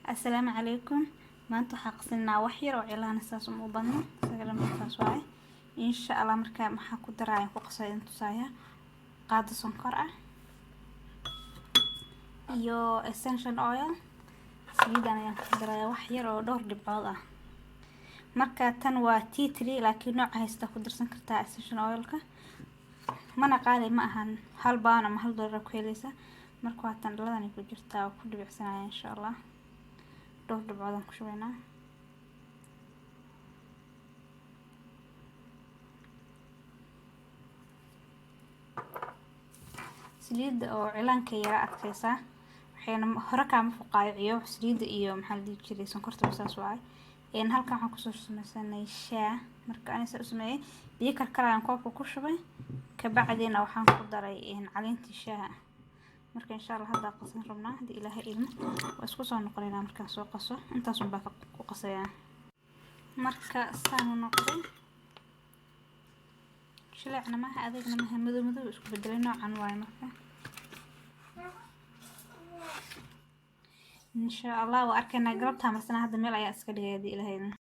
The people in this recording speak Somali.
السلام عليكم. ما انتو حاقصنا وحير وعلان اساس مبنى سجل مركز واي ان شاء الله مركا maxaa ku daraya ku qasay tusaya qaado sonkor ah iyo essential oil saliidan ayaan ku daraya wax yar oo dhowr dhibcood ah marka tan waa tea tree laakiin nooc haysta ku darsan kartaa essential oilka mana qaali ma ahan hal baan ama hal dollar ku helaysa marka waa tan dhaladan ku jirta oo ku dhibicsanaya insha Allah dhowr dhibcood aan ku shubaynaa saliida oo cilaanka yara adkaysa waxayna hore ka fuqaaciyo saliida iyo maxaa la dhihi jiray sonkorta saas waay halkan waxaan ku soo samaysanay shaah marka aan soo sameeyay biyo karkaraan koobka ku shubay ka bacdina waxaan ku daray caleenta shaaha marka insha Allah hadda qasan rabnaa hadii Ilaahay ilmo waa isku soo noqonaynaa markaan soo qaso intaas un baa ku qasayaa marka saan noqday شلعنا معها أذيقنا معها مذو اسكو بدلي نوع أنواع مركا إن شاء الله وأركنا قربتها مثلا هذا ميل أيا أسكالي هذه إلى هنا